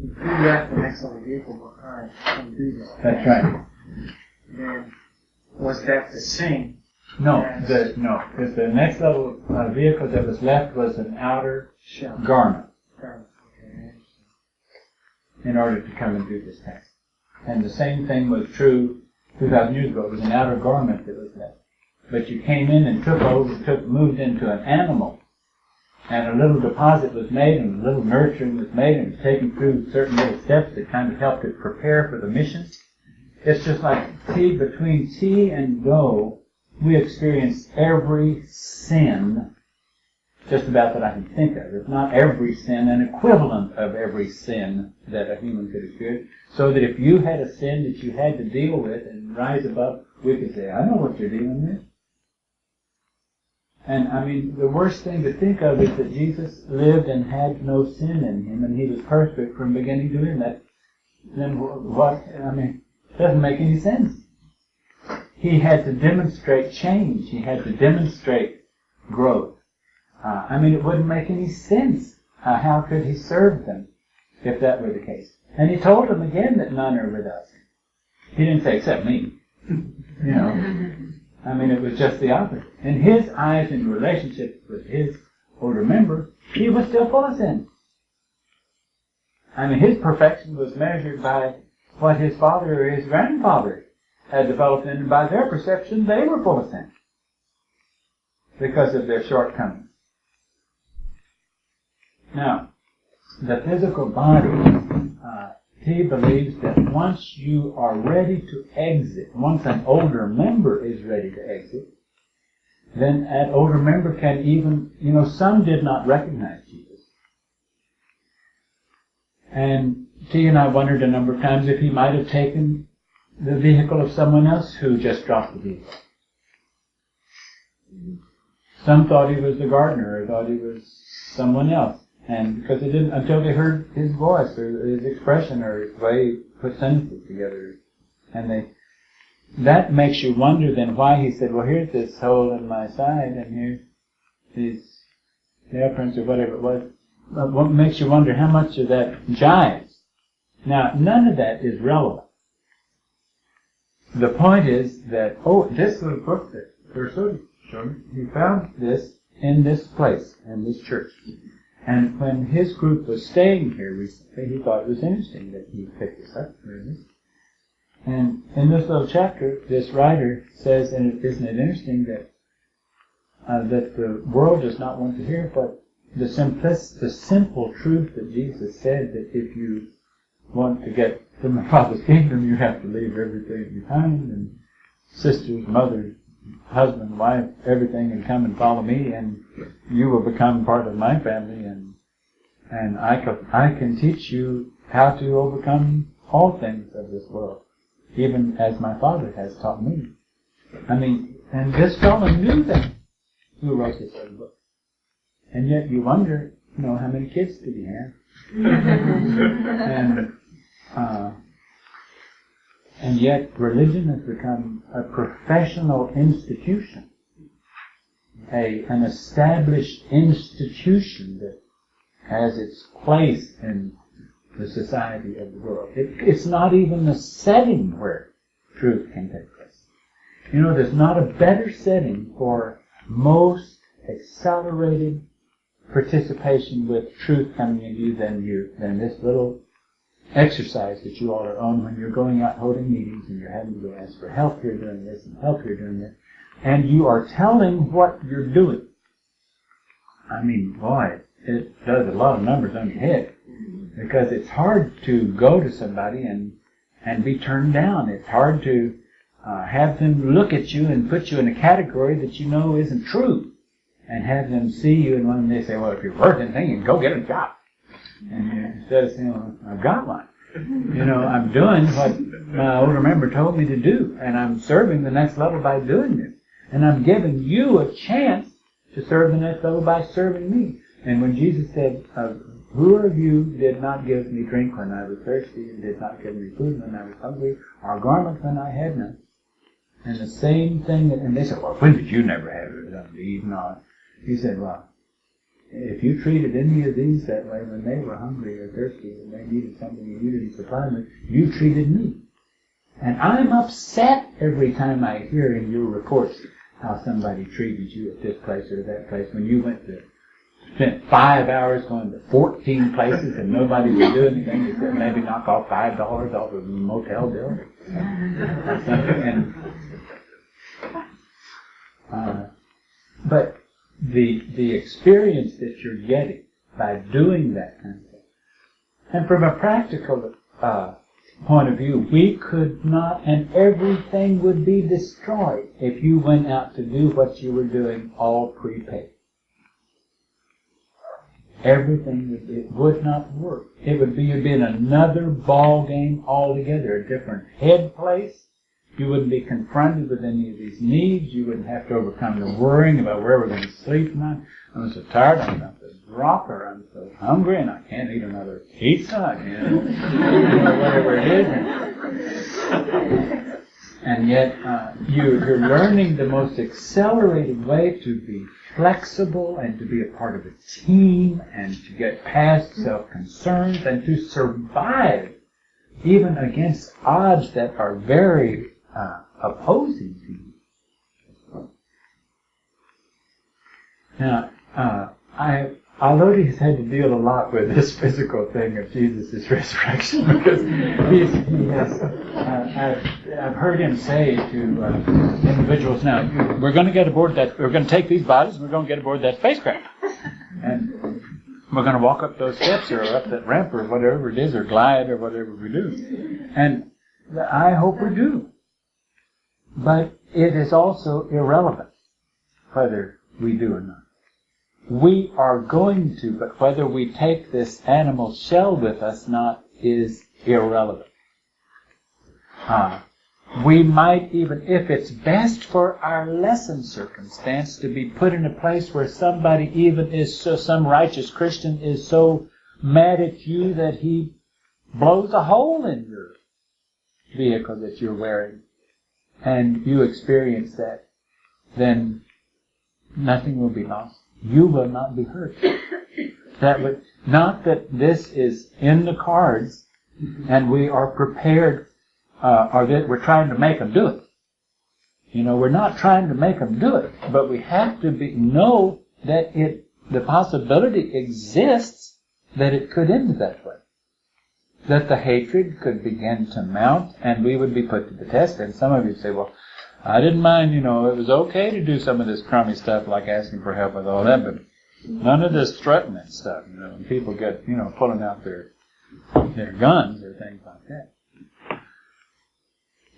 if you left the next level vehicle behind and do this, That's right. then was that the same? No, because the next level vehicle that was left was an outer Shell. garment Okay. in order to come and do this task. And the same thing was true 2,000 years ago. It was an outer garment that was left. But you came in and moved into an animal, and a little deposit was made, and a little nurturing was made, and it was taken through certain little steps that kind of helped it prepare for the mission. It's just like between tea and dough, we experience every sin, just about that I can think of. If not every sin, an equivalent of every sin that a human could experience. So that if you had a sin that you had to deal with and rise above, we could say, I know what you're dealing with. And I mean, the worst thing to think of is that Jesus lived and had no sin in him, and he was perfect from beginning to end. Then what? I mean, it doesn't make any sense. He had to demonstrate change. He had to demonstrate growth. I mean, it wouldn't make any sense. How could he serve them if that were the case? And he told them again that none are with us. He didn't say, except me. You know. I mean, it was just the opposite. In his eyes, in relationship with his older member, he was still full of sin. I mean, his perfection was measured by what his father or his grandfather had developed, and by their perception, they were full of sin because of their shortcomings. Now, the physical body, he believes that once you are ready to exit, once an older member is ready to exit, then an older member can even, some did not recognize Jesus. And T and I wondered a number of times if he might have taken the vehicle of someone else who just dropped the vehicle. Some thought he was the gardener, or thought he was someone else. And because they didn't, until they heard his voice, or his expression, or his way he put sentences together. And that makes you wonder then why he said, well, here's this hole in my side, and here's these nail prints, or whatever it was. What makes you wonder how much of that jives. Now, none of that is relevant. The point is that, this little book that Ursula showed me, he found this in this place, in this church. And when his group was staying here recently, he thought it was interesting that he picked this up. And in this little chapter, this writer says, and isn't it interesting that the world does not want to hear, but the simple truth that Jesus said, that if you want to get from the Father's kingdom, you have to leave everything behind, and sisters, mothers, husband, wife, everything, and come and follow me, and you will become part of my family, and I can teach you how to overcome all things of this world, even as my Father has taught me. I mean, and this fellow knew that, who wrote this other book. And yet you wonder, how many kids did he have? And yet religion has become a professional institution, an established institution that has its place in the society of the world. It's not even the setting where truth can take place. There's not a better setting for most accelerated participation with truth coming into you than this little exercise that you all are on when you're going out holding meetings and you're having to ask for help here doing this and help here doing this, and you are telling what you're doing. I mean, boy, it does a lot of numbers on your head, because it's hard to go to somebody and be turned down. It's hard to have them look at you and put you in a category that you know isn't true, and have them see you, and when they say, well, if you're worth anything, go get a job. And instead of saying, well, I've got one. I'm doing what my older member told me to do, and I'm serving the next level by doing this. And I'm giving you a chance to serve the next level by serving me. And when Jesus said, who of you did not give me drink when I was thirsty, and did not give me food when I was hungry, or garment when I had none? And the same thing, and they said, well, when did you never have something to eat? No. He said, well, if you treated any of these that way when they were hungry or thirsty and they needed something and you didn't supply them, you treated me. And I'm upset every time I hear in your reports how somebody treated you at this place or that place when you spent 5 hours going to 14 places and nobody would do anything except maybe knock off $5 off of a motel bill. But the experience that you're getting by doing that kind of thing, and from a practical point of view, we could not, and everything would be destroyed if you went out to do what you were doing all prepaid. Everything, it would not work. It would be, you'd be in another ball game altogether, a different head place. You wouldn't be confronted with any of these needs. You wouldn't have to overcome the worrying about where we're going to sleep tonight. I'm so tired, I'm about to drop, or I'm so hungry and I can't eat another pizza, whatever it is. And yet, you're learning the most accelerated way to be flexible and to be a part of a team and to get past self-concerns and to survive even against odds that are very opposing to you. Now, although he's had to deal a lot with this physical thing of Jesus' resurrection, because I've heard him say to individuals, now, we're going to get aboard we're going to take these bodies and we're going to get aboard that spacecraft. And we're going to walk up those steps or up that ramp or whatever it is, or glide or whatever we do. And I hope we do. But it is also irrelevant whether we do or not. We are going to, but whether we take this animal shell with us not is irrelevant. We might even, if it's best for our lesson circumstance, to be put in a place where somebody even is some righteous Christian is so mad at you that he blows a hole in your vehicle that you're wearing, and you experience that, then nothing will be lost. You will not be hurt. Not that this is in the cards, and we are prepared, or that we're trying to make them do it. We're not trying to make them do it, but we have to know that the possibility exists that it could end that way. That the hatred could begin to mount, and we would be put to the test. And some of you say, well, I didn't mind, it was okay to do some of this crummy stuff like asking for help with all that, but none of this threatening stuff, when people get, pulling out their guns or things like that.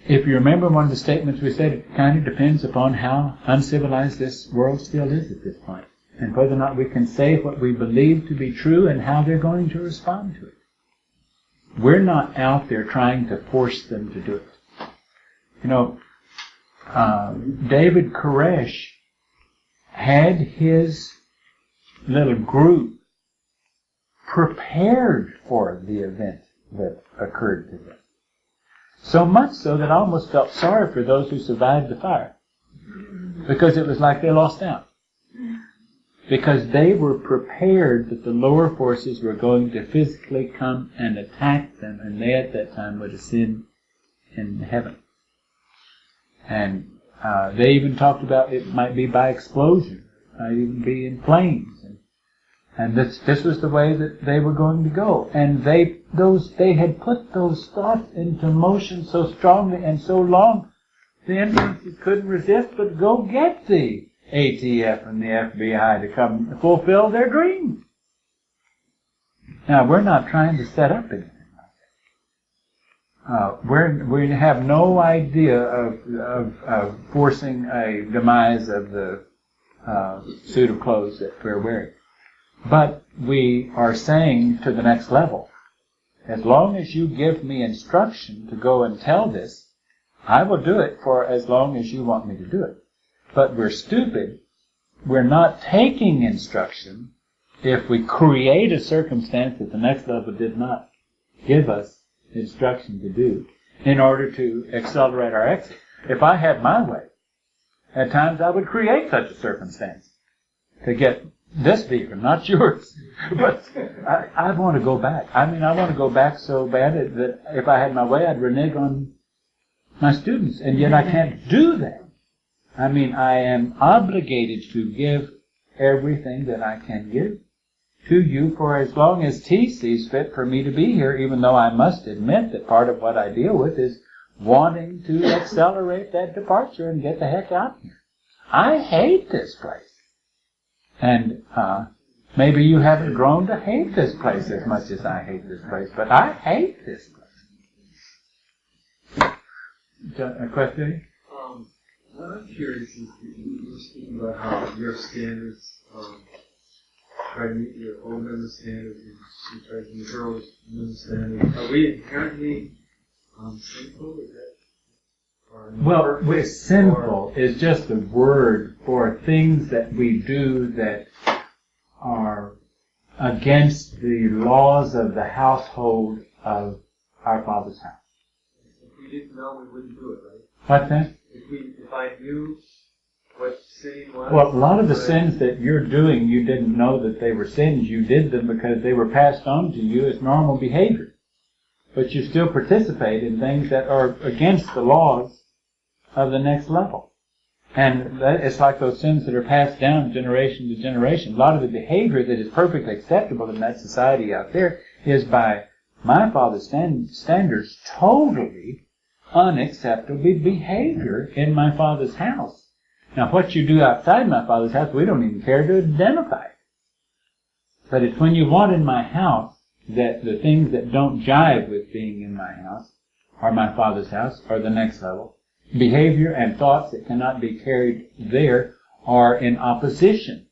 If you remember one of the statements we said, it kind of depends upon how uncivilized this world still is at this point, and whether or not we can say what we believe to be true and how they're going to respond to it. We're not out there trying to force them to do it. David Koresh had his little group prepared for the event that occurred to them. So much so that I almost felt sorry for those who survived the fire. Because it was like they lost out. Because they were prepared that the lower forces were going to physically come and attack them, and they at that time would ascend in heaven. And they even talked about it might be by explosion, it might even be in flames. And this was the way that they were going to go. And they had put those thoughts into motion so strongly and so long, the Inverness couldn't resist but go get the ATF and the FBI to come fulfill their dreams. Now, we're not trying to set up anything like that. We have no idea of forcing a demise of the suit of clothes that we're wearing. But we are saying to the next level, as long as you give me instruction to go and tell this, I will do it for as long as you want me to do it. But we're stupid. We're not taking instruction if we create a circumstance that the next level did not give us instruction to do in order to accelerate our exit. If I had my way, at times I would create such a circumstance to get this vehicle, not yours. But I want to go back. I mean, I want to go back so bad that if I had my way, I'd renege on my students. And yet I can't do that. I mean, I am obligated to give everything that I can give to you for as long as T sees fit for me to be here, even though I must admit that part of what I deal with is wanting to accelerate that departure and get the heck out here. I hate this place. And maybe you haven't grown to hate this place as much as I hate this place, but I hate this place. A question? What I'm curious is you were speaking about how your standards try to meet your own members' standards and she tries to meet her own members' standards. Are we inherently sinful? Is that? Well, sinful is just a word for things that we do that are against the laws of the household of our Father's house. If we didn't know, we wouldn't do it, right? What's that? If I knew what sin was... Well, a lot of the sins that you're doing, you didn't know that they were sins. You did them because they were passed on to you as normal behavior. But you still participate in things that are against the laws of the next level. And it's like those sins that are passed down generation to generation. A lot of the behavior that is perfectly acceptable in that society out there is by my Father's standards totally unacceptable behavior in my Father's house. Now what you do outside my Father's house, we don't even care to identify it. But it's when you want in my house that the things that don't jive with being in my house, or my Father's house, or the next level, behavior and thoughts that cannot be carried there are in opposition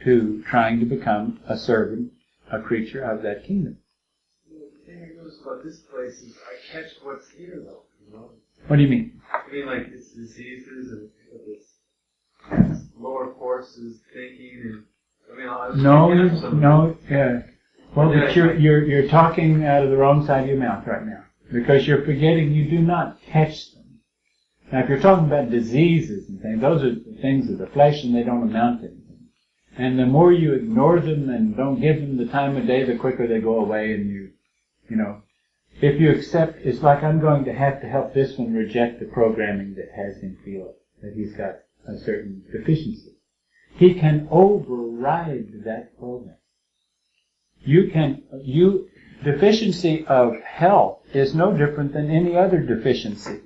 to trying to become a servant, a creature of that kingdom. The thing I notice about this place is I catch what's here, though. You know? What do you mean? I mean, like it's diseases and this lower forces thinking, and I mean, I was yeah. Well, but you're talking out of the wrong side of your mouth right now, because you're forgetting you do not catch them. Now, if you're talking about diseases and things, those are the things of the flesh, and they don't amount to anything. And the more you ignore them and don't give them the time of day, the quicker they go away. And you know, if you accept, it's like I'm going to help this one reject the programming that has him feel that he's got a certain deficiency. He can override that program. Deficiency of health is no different than any other deficiency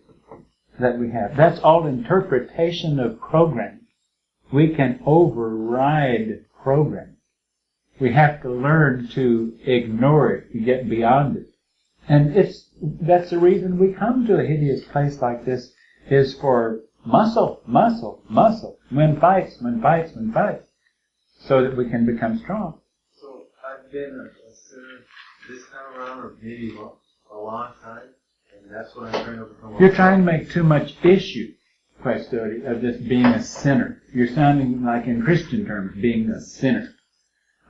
that we have. That's all interpretation of programming. We can override programming. We have to learn to ignore it, to get beyond it. And that's the reason we come to a hideous place like this, is for muscle, muscle, muscle. Win fights, so that we can become strong. So I've been a sinner this time around, or maybe a long time, and that's what I'm trying to overcome. You're trying to make too much issue, Questori, of this being a sinner. You're sounding like, in Christian terms, being a sinner.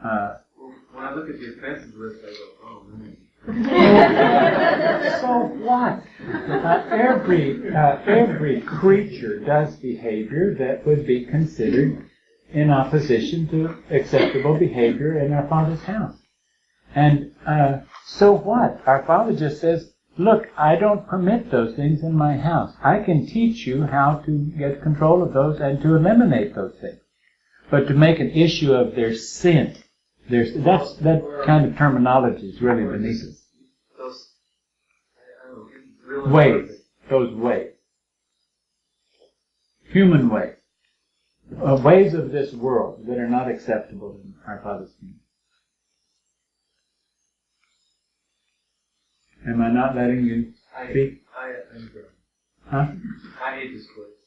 When I look at the offenses list, I go, oh man. So what? Every creature does behavior that would be considered in opposition to acceptable behavior in our Father's house. And so what? Our Father just says, look, I don't permit those things in my house. I can teach you how to get control of those and to eliminate those things. But to make an issue of their sin, that kind of terminology is really beneath us. Those ways. Human ways. Ways of this world that are not acceptable in our Father's kingdom. Am I not letting you speak? I'm good. Huh? I hate this place.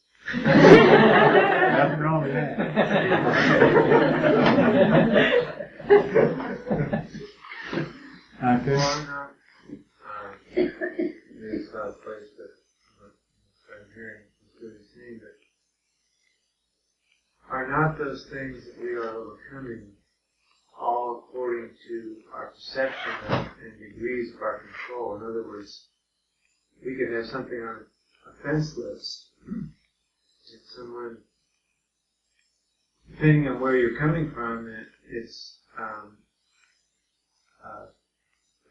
Nothing wrong with that. Okay. It's not a place that I'm hearing is good to see, but are not those things that we are overcoming all according to our perception and degrees of our control? In other words, we could have something on a offense list if someone depending on where you're coming from, it's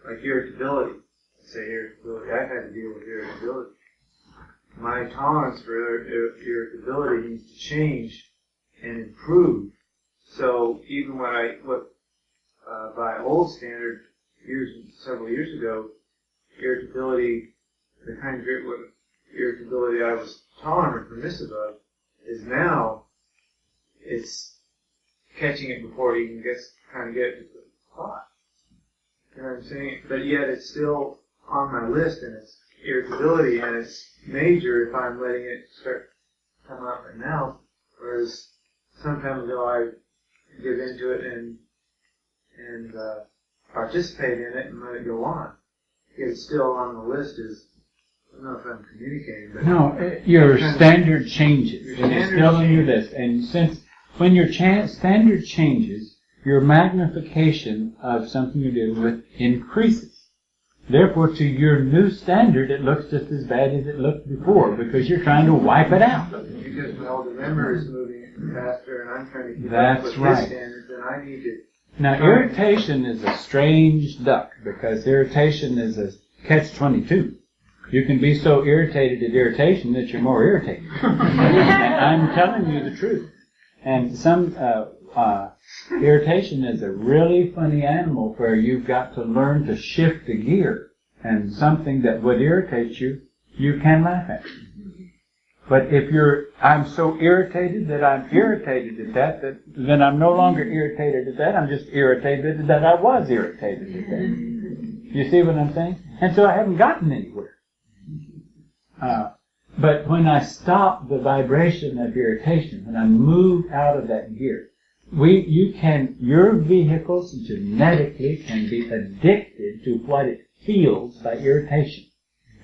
like irritability. Say irritability. I've had to deal with irritability. My tolerance for irritability needs to change and improve. So even by old standard, several years ago, irritability, the kind of irritability I was tolerant or permissive of, is now it's catching it before it even gets to the thought. You know what I'm saying? But yet it's still on my list, and it's irritability, and it's major if I'm letting it start to come out right now. Whereas some time ago I give into it and participate in it and let it go on. It's still on the list as, I don't know if I'm communicating, but... No, your standard changes. It's still on your list. And since when your standard changes, your magnification of something you're dealing with increases. Therefore, to your new standard, it looks just as bad as it looked before, because you're trying to wipe it out. Because the memory is moving faster, and I'm trying to keep up with right. His standards, and I need to... Now, irritation is a strange duck, because irritation is a catch-22. You can be so irritated at irritation that you're more irritated. I'm telling you the truth. And some irritation is a really funny animal where you've got to learn to shift the gear. And something that would irritate you, you can laugh at. But if I'm so irritated that I'm irritated at that, then I'm no longer irritated at that, I'm just irritated that I was irritated at that. You see what I'm saying? And so I haven't gotten anywhere. But when I stop the vibration of irritation, when I move out of that gear, your vehicles genetically can be addicted to what it feels by irritation.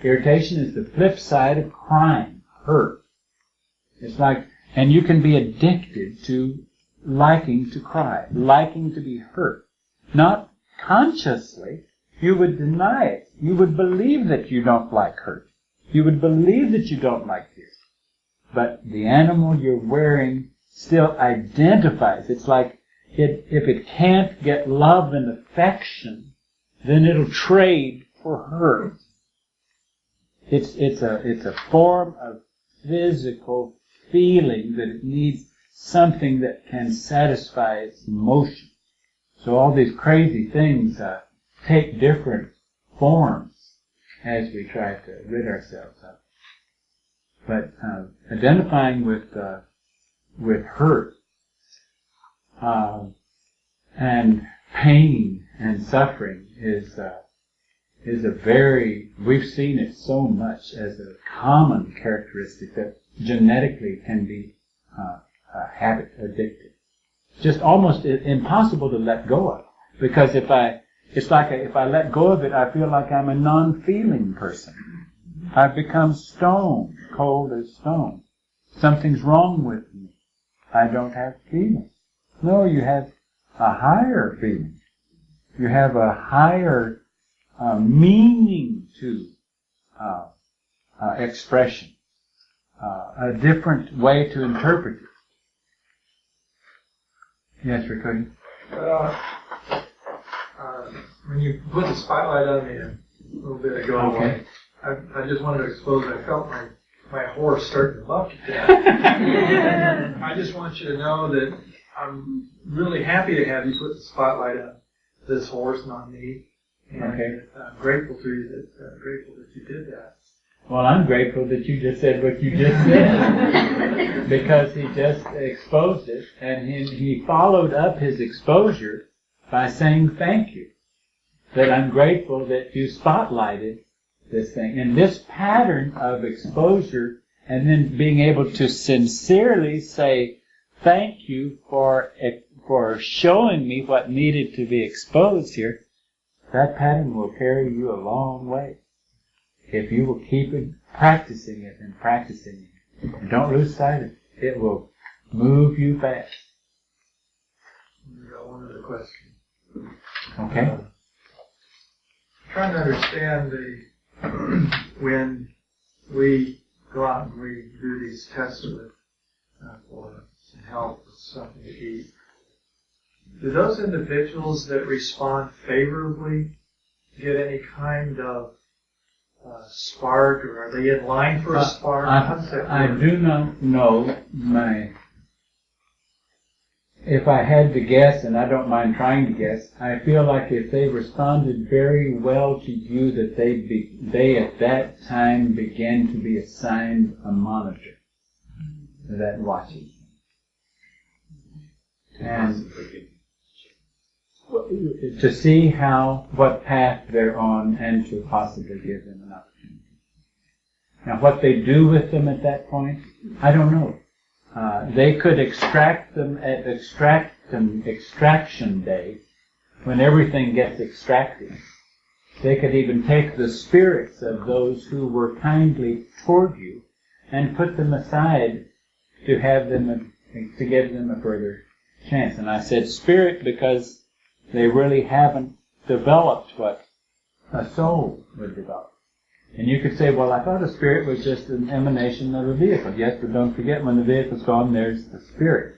Irritation is the flip side of crime, hurt. It's like, and you can be addicted to liking to cry, liking to be hurt. Not consciously, you would deny it. You would believe that you don't like hurt. You would believe that you don't like fear. But the animal you're wearing still identifies. It's like if it can't get love and affection, then it'll trade for hurt. It's a form of physical feeling that it needs something that can satisfy its emotion. So all these crazy things take different forms as we try to rid ourselves of. But identifying with hurt and pain and suffering is a very, we've seen it so much as a common characteristic that genetically can be habit addicted. Just almost impossible to let go of, because if I let go of it, I feel like I'm a non-feeling person. I've become stone, cold as stone. Something's wrong with me. I don't have feelings. No, you have a higher feeling. You have a higher meaning to expression, a different way to interpret it. Yes, Rick. When you put the spotlight on me a little bit ago, okay. I just wanted to expose, I felt my horse starting to buck at that. I just want you to know that I'm really happy to have you put the spotlight on this horse and on me. And okay. I'm grateful to you grateful that you did that. Well, I'm grateful that you just said what you just said, because he just exposed it, and he followed up his exposure by saying thank you. That I'm grateful that you spotlighted this thing. And this pattern of exposure, and then being able to sincerely say thank you for showing me what needed to be exposed here, that pattern will carry you a long way. If you will keep practicing it. And don't lose sight of it. It will move you fast. I got one other question. Okay? Trying to understand when we go out and we do these tests with for help with something to eat. Do those individuals that respond favorably get any kind of spark, or are they in line for a spark? I do not know if I had to guess, and I don't mind trying to guess, I feel like if they responded very well to you, that they at that time began to be assigned a monitor that watches. And to see what path they're on, and to possibly give them an opportunity. Now, what they do with them at that point, I don't know. They could extract them at extraction day, when everything gets extracted. They could even take the spirits of those who were kindly toward you and put them aside to have them, to give them a further chance. And I said spirit because they really haven't developed what a soul would develop. And you could say, well, I thought a spirit was just an emanation of a vehicle. Yes, but don't forget, when the vehicle's gone, there's the spirit.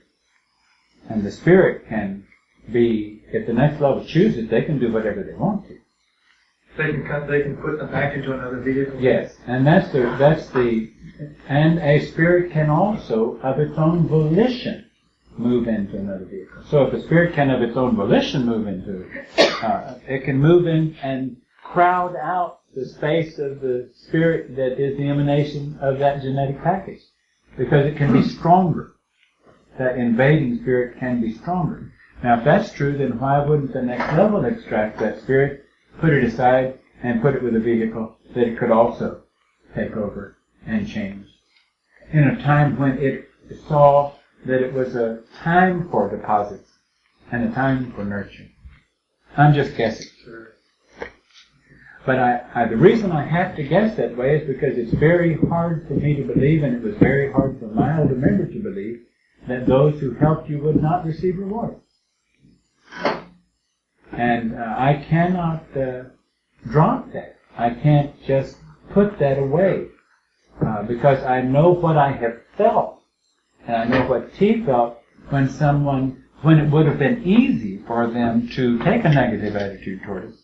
And the spirit can be, if the next level chooses, they can do whatever they want to. They can put them back into another vehicle. Yes, and and a spirit can also, of its own volition, move into another vehicle. So if a spirit can, of its own volition, move into it can move in and crowd out the space of the spirit that is the emanation of that genetic package. Because it can be stronger. That invading spirit can be stronger. Now if that's true, then why wouldn't the next level extract that spirit, put it aside, and put it with a vehicle that it could also take over and change? In a time when it saw that it was a time for deposits and a time for nurturing. I'm just guessing. But the reason I have to guess that way is because it's very hard for me to believe, and it was very hard for my older member to believe, that those who helped you would not receive reward. And I cannot drop that. I can't just put that away. Because I know what I have felt. And I know what T felt when it would have been easy for them to take a negative attitude toward us.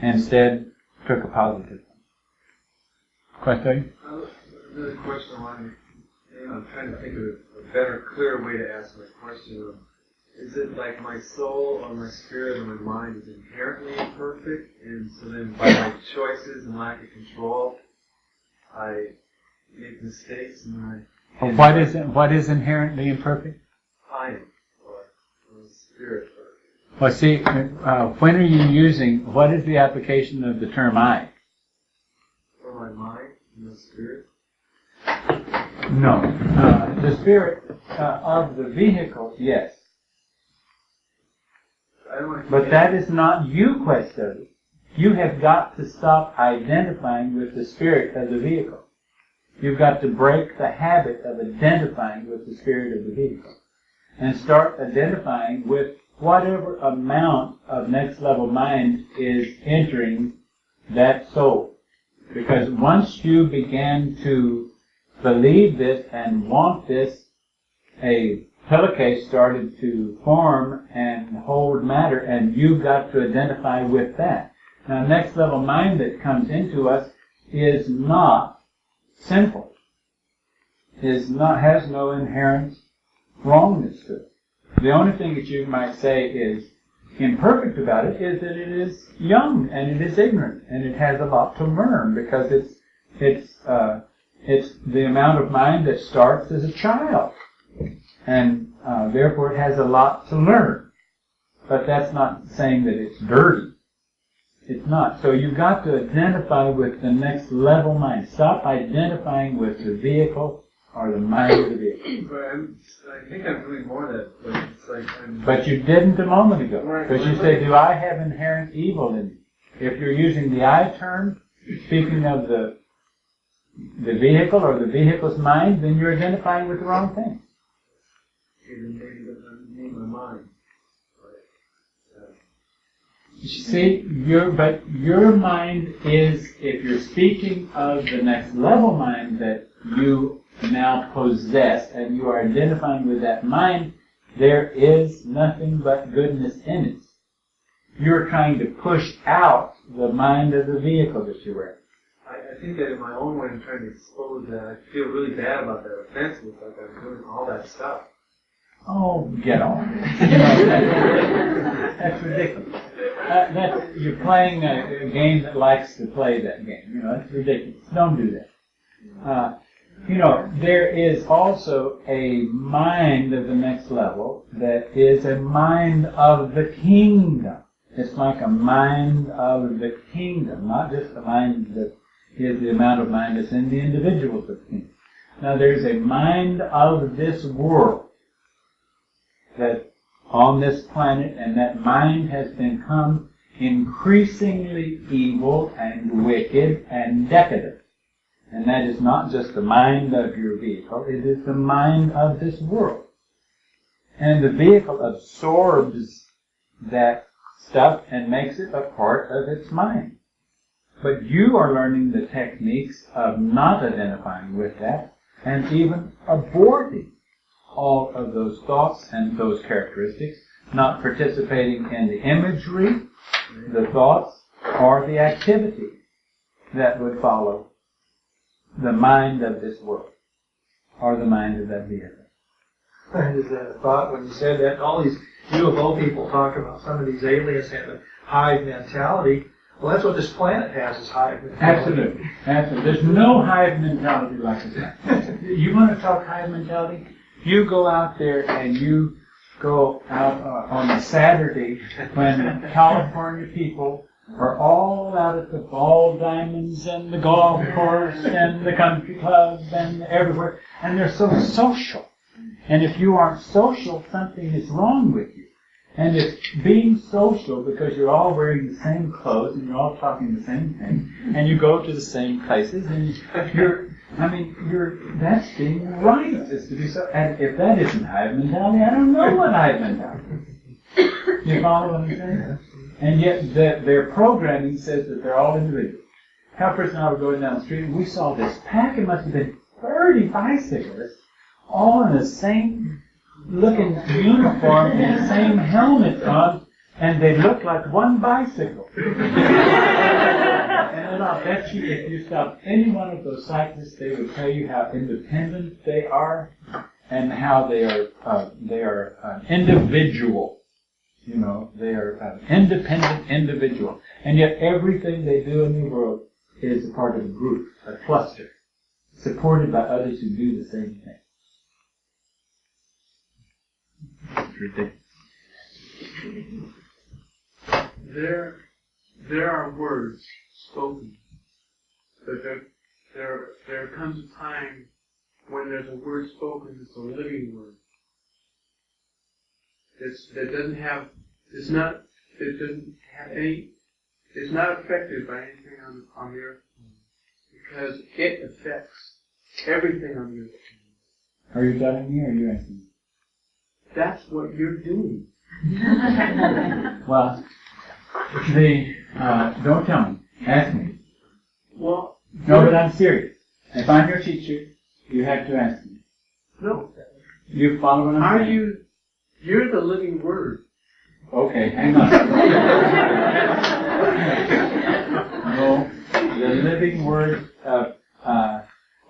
Instead, took a positive one. Question? Another question I'm trying to think of a better, clearer way to ask my question. Is it like my soul or my spirit or my mind is inherently imperfect, and so then by my choices and lack of control, I make mistakes and What is inherently imperfect? I am, or spirit. Well, see, when are you using, what is the application of the term I? For my mind and the spirit? No. The spirit of the vehicle, yes. But that is not you, quest of it. You have got to stop identifying with the spirit of the vehicle. You've got to break the habit of identifying with the spirit of the vehicle. And start identifying with whatever amount of next level mind is entering that soul. Because once you begin to believe this and want this, a helicase started to form and hold matter, and you've got to identify with that. Now, next level mind that comes into us is not sinful. Has no inherent wrongness to it. The only thing that you might say is imperfect about it is that it is young and it is ignorant and it has a lot to learn, because it's the amount of mind that starts as a child, and therefore it has a lot to learn. But that's not saying that it's dirty. It's not. So you've got to identify with the next level mind. Stop identifying with the vehicle or the mind of the vehicle. But I think I'm doing more of that. But it's like But you didn't a moment ago. Because you say, do I have inherent evil in me? If you're using the I term, speaking of the vehicle or the vehicle's mind, then you're identifying with the wrong thing. Maybe that doesn't mean my mind. See, your mind is, if you're speaking of the next level mind that you now possess, and you are identifying with that mind, there is nothing but goodness in it. You're trying to push out the mind of the vehicle that you're wearing. I think that in my own way I'm trying to expose that. I feel really bad about that offense. It's like I'm doing all that stuff. Oh, get on. That's ridiculous. You're playing a game that likes to play that game. That's ridiculous. Don't do that. There is also a mind of the next level that is a mind of the kingdom. It's like a mind of the kingdom, not just a mind that is the amount of mind that's in the individuals of the kingdom. Now there's a mind of this world that on this planet, and that mind has become increasingly evil and wicked and decadent. And that is not just the mind of your vehicle, it is the mind of this world. And the vehicle absorbs that stuff and makes it a part of its mind. But you are learning the techniques of not identifying with that and even aborting all of those thoughts and those characteristics, not participating in the imagery, the thoughts, or the activity that would follow the mind of this world, or the mind of that vehicle. I just had a thought when you said that. All these UFO people talk about some of these aliens having hive mentality. Well, that's what this planet has, is hive mentality. Absolutely. There's no hive mentality like this. You want to talk hive mentality? You go out there and you go out on a Saturday when California people are all out at the ball diamonds and the golf course and the country club and everywhere, and they're so social. And if you aren't social, something is wrong with you. And if being social, because you're all wearing the same clothes and you're all talking the same thing, and you go to the same places, and that's being righteous to do so. And if that isn't hive mentality, I don't know what hive mentality is. You follow what I'm saying? And yet their programming says that they're all individuals. Calpers and I were going down the street, and we saw this pack. It must have been 30 bicyclists, all in the same looking uniform and the same helmet on, and they looked like one bicycle. And I'll bet you if you stopped any one of those cyclists, they would tell you how independent they are and how they are an individual. They are an independent individual. And yet everything they do in the world is a part of a group, a cluster, supported by others who do the same thing. It's ridiculous. There are words spoken, but there comes a time when there's a word spoken that's a living word. It's not affected by anything on the earth, because it affects everything on the earth. Are you telling me or are you asking me? That's what you're doing. Well, don't tell me. Ask me. Well, no, but I'm serious. If I'm your teacher, you have to ask me. No. You follow what I'm saying? You're the living word. Okay, hang on. No, the living word of,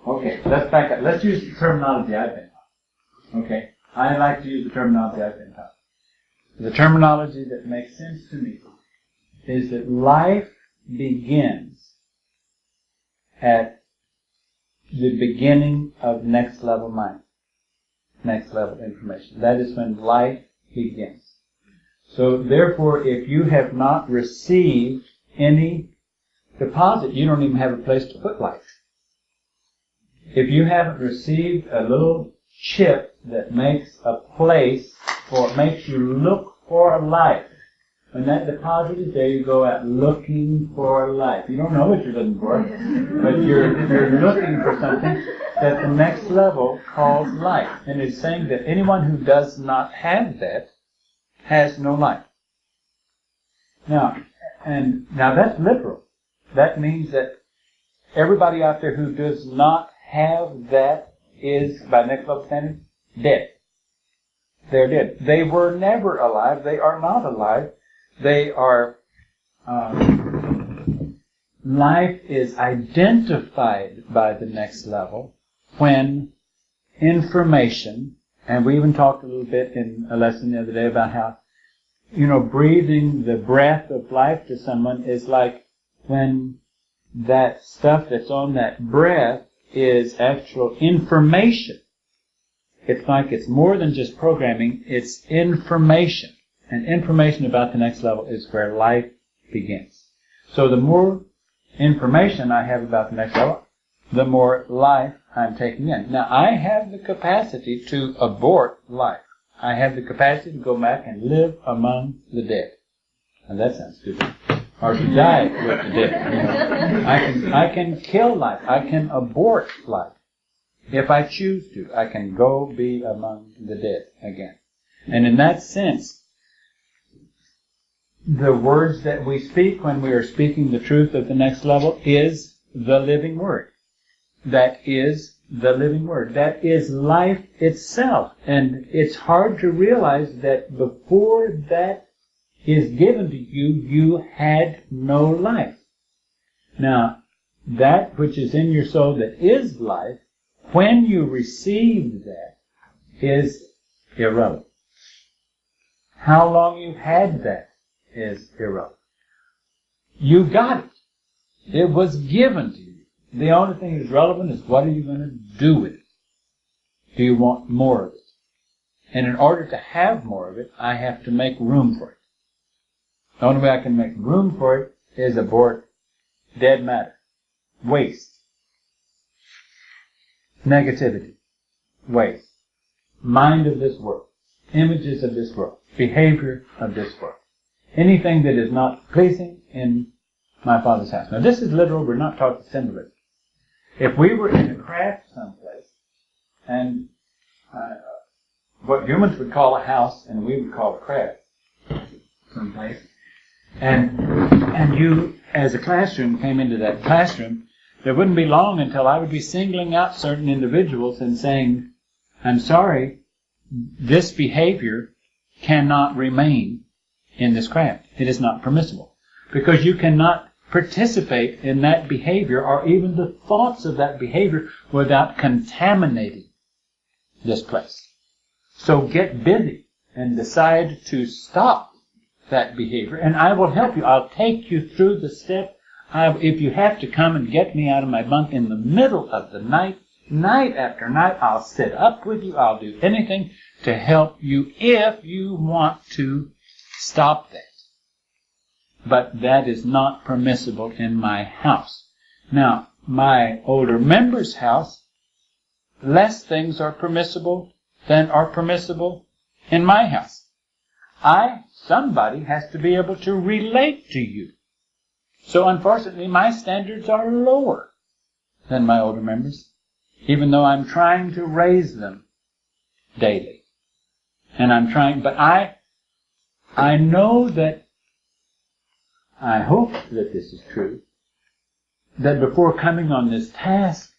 okay, let's back up. Let's use the terminology I've been taught. Okay? I like to use the terminology I've been taught. The terminology that makes sense to me is that life begins at the beginning of next level mind, next level information. That is when life begins. So therefore, if you have not received any deposit, you don't even have a place to put life. If you haven't received a little chip that makes a place or makes you look for life, when that deposit is there, you go out looking for life. You don't know what you're looking for, but you're looking for something that the next level calls life. And it's saying that anyone who does not have that has no life. Now that's literal. That means that everybody out there who does not have that is, by next level standards, dead. They're dead. They were never alive. They are not alive. They are, life is identified by the next level when information, and we even talked a little bit in a lesson the other day about how, breathing the breath of life to someone is like when that stuff that's on that breath is actual information. It's like it's more than just programming, it's information. And information about the next level is where life begins. So the more information I have about the next level, the more life I'm taking in. Now, I have the capacity to abort life. I have the capacity to go back and live among the dead. And that sounds stupid. Or to die with the dead. I can kill life. I can abort life. If I choose to, I can go be among the dead again. And in that sense, the words that we speak when we are speaking the truth of the next level is the living word. That is the living word. That is life itself. And it's hard to realize that before that is given to you, you had no life. Now, that which is in your soul that is life, when you receive that, is irrelevant. How long you've had that is irrelevant. You got it. It was given to you. The only thing that's relevant is what are you going to do with it? Do you want more of it? And in order to have more of it, I have to make room for it. The only way I can make room for it is abort dead matter, waste, negativity, waste, mind of this world, images of this world, behavior of this world. Anything that is not pleasing in my Father's house. Now this is literal, we're not talking symbolism. If we were in a craft someplace, and what humans would call a house, and we would call a craft someplace, and you, as a classroom, came into that classroom, there wouldn't be long until I would be singling out certain individuals and saying, I'm sorry, this behavior cannot remain in this craft. It is not permissible. Because you cannot participate in that behavior or even the thoughts of that behavior without contaminating this place. So get busy and decide to stop that behavior, and I will help you. I'll take you through the step. If you have to come and get me out of my bunk in the middle of the night, night after night, I'll sit up with you. I'll do anything to help you if you want to stop that. But that is not permissible in my house. Now, my older member's house, less things are permissible than are permissible in my house. Somebody has to be able to relate to you. So unfortunately, my standards are lower than my older members, even though I'm trying to raise them daily. And I'm trying, but I know that, I hope that this is true, that before coming on this task,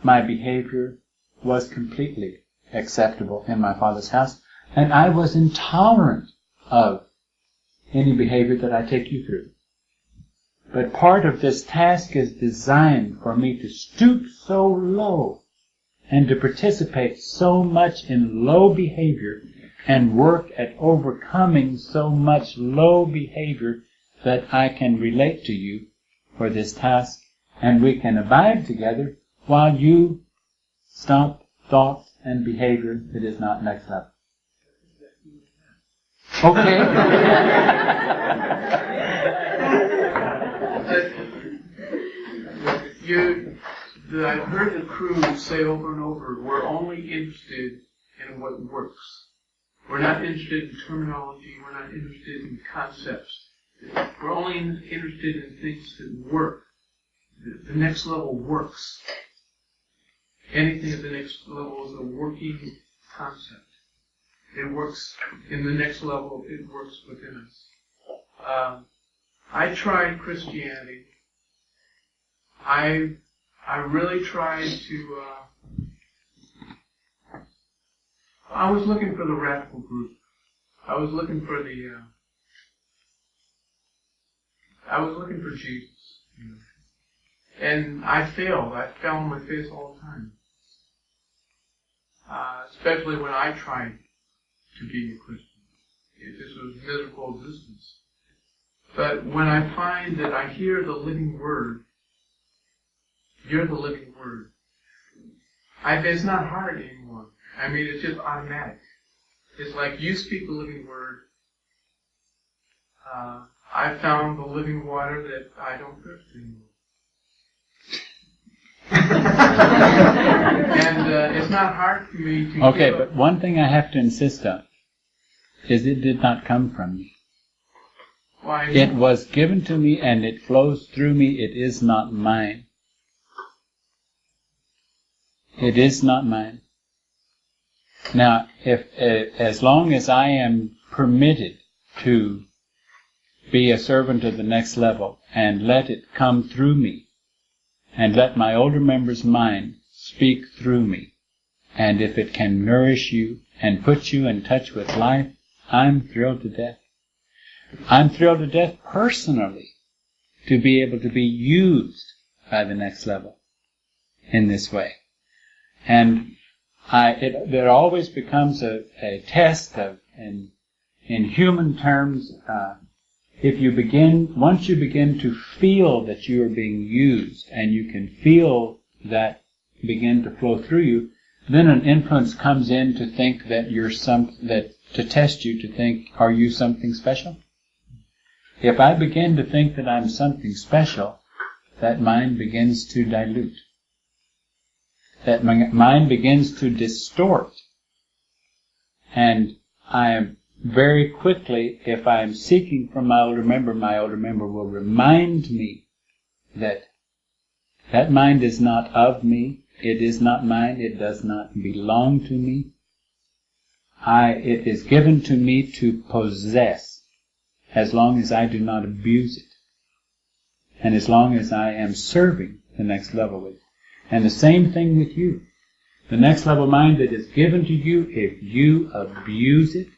my behavior was completely acceptable in my Father's house, and I was intolerant of any behavior that I take you through. But part of this task is designed for me to stoop so low and to participate so much in low behavior and work at overcoming so much low behavior that I can relate to you for this task, and we can abide together while you stop thoughts and behavior that is not next level. Okay. I've heard the crew say over and over, we're only interested in what works. We're not interested in terminology. We're not interested in concepts. We're only interested in things that work. The next level works. Anything at the next level is a working concept. It works in the next level. It works within us. I tried Christianity. I really tried to I was looking for the radical group. I was looking for Jesus. You know. And I failed. I fell on my face all the time. Especially when I tried to be a Christian. This was miserable existence. But when I find that I hear the living word, you're the living word, it's not hard anymore. I mean, it's just automatic. It's like you speak the living word. I found the living water that I don't thirst anymore. And it's not hard for me to... Okay, but one thing I have to insist on is it did not come from me. Why? It was given to me and it flows through me. It is not mine. It is not mine. Now, as long as I am permitted to be a servant of the next level and let it come through me and let my older member's mind speak through me, and if it can nourish you and put you in touch with life, I'm thrilled to death. I'm thrilled to death personally to be able to be used by the next level in this way. And it always becomes a test of, in human terms, once you begin to feel that you are being used and you can feel that begin to flow through you, then an influence comes in to think that to test you, to think, are you something special? If I begin to think that I'm something special, that mind begins to dilute. That mind begins to distort. And I am very quickly, if I am seeking from my older member will remind me that that mind is not of me, it is not mine, it does not belong to me. It is given to me to possess, as long as I do not abuse it, and as long as I am serving the next level with it. And the same thing with you. The next level mind that is given to you, if you abuse it,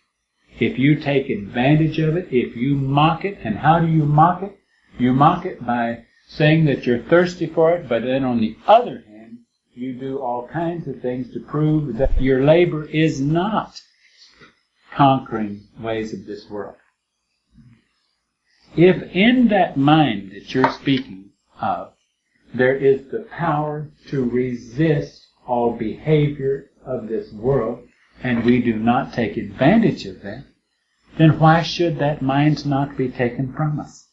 if you take advantage of it, if you mock it, and how do you mock it? You mock it by saying that you're thirsty for it, but then on the other hand, you do all kinds of things to prove that your labor is not conquering ways of this world. If in that mind that you're speaking of, there is the power to resist all behavior of this world, and we do not take advantage of that, then why should that mind not be taken from us?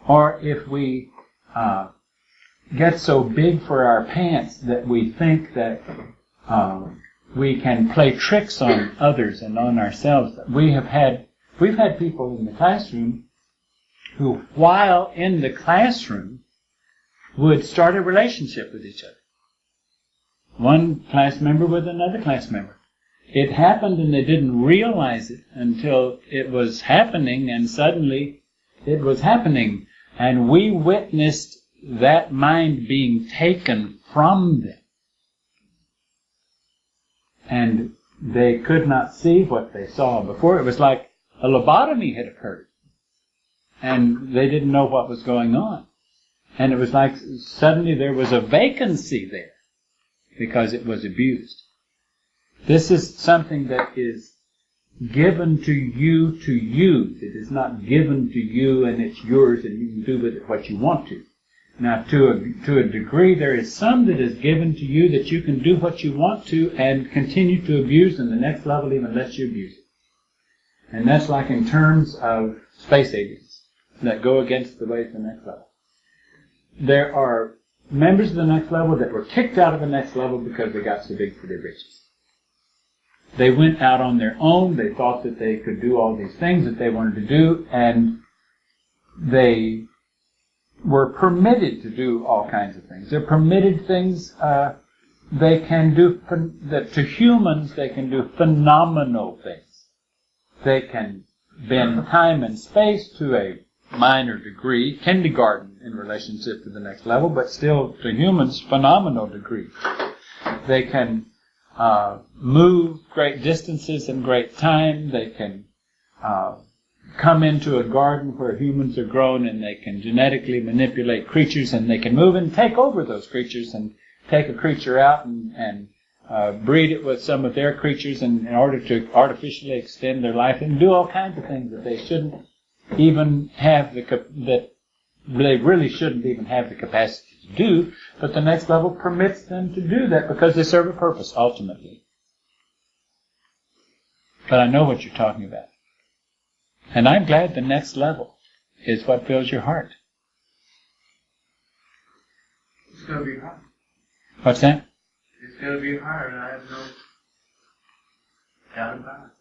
Or if we get so big for our pants that we think that we can play tricks on others and on ourselves, we've had people in the classroom who, while in the classroom, would start a relationship with each other. One class member with another class member. It happened and they didn't realize it until it was happening, and suddenly it was happening. And we witnessed that mind being taken from them. And they could not see what they saw before. It was like a lobotomy had occurred. And they didn't know what was going on. And it was like suddenly there was a vacancy there because it was abused. This is something that is given to you to use. It is not given to you and it's yours and you can do with it what you want to. Now, to a degree, there is some that is given to you that you can do what you want to and continue to abuse, and the next level even lets you abuse it. And that's like in terms of space aliens that go against the ways of the next level. There are members of the next level that were kicked out of the next level because they got so big for their britches. They went out on their own. They thought that they could do all these things that they wanted to do, and they were permitted to do all kinds of things. They're permitted things they can do, that to humans they can do phenomenal things. They can bend time and space to a minor degree, kindergarten in relationship to the next level, but still to humans, phenomenal degree. They can move great distances in great time. They can come into a garden where humans are grown, and they can genetically manipulate creatures, and they can move and take over those creatures and take a creature out and breed it with some of their creatures in order to artificially extend their life and do all kinds of things that they shouldn't even have that they really shouldn't even have the capacity to do, but the next level permits them to do that because they serve a purpose ultimately. But I know what you're talking about. And I'm glad the next level is what fills your heart. It's going to be hard. What's that? It's going to be hard, and I have no doubt about it.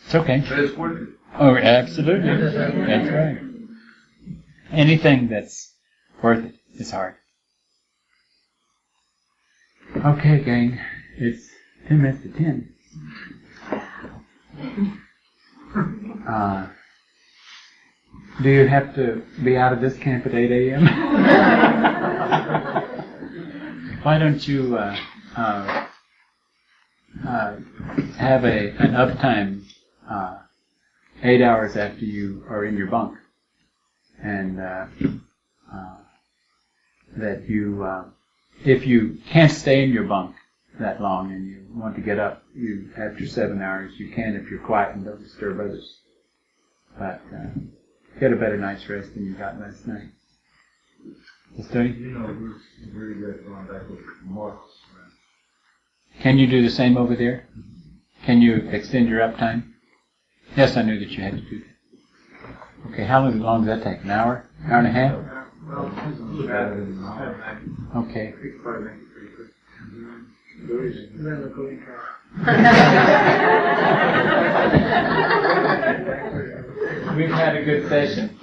It's okay. But it's worth it. Oh, absolutely. That's right. Anything that's worth it is hard. Okay, gang. It's 10 minutes to 10. Do you have to be out of this camp at 8 a.m.? Why don't you have an uptime 8 hours after you are in your bunk, and that you, if you can't stay in your bunk that long and you want to get up, you after 7 hours, you can if you're quiet and don't disturb others. But get a better night's rest than you got last night. Study? You know, we're really good going back with Marshall. Can you do the same over there? Can you extend your uptime? Yes, I knew that you had to do that. Okay, how long does that take? An hour? Hour and a half? Okay. We've had a good session.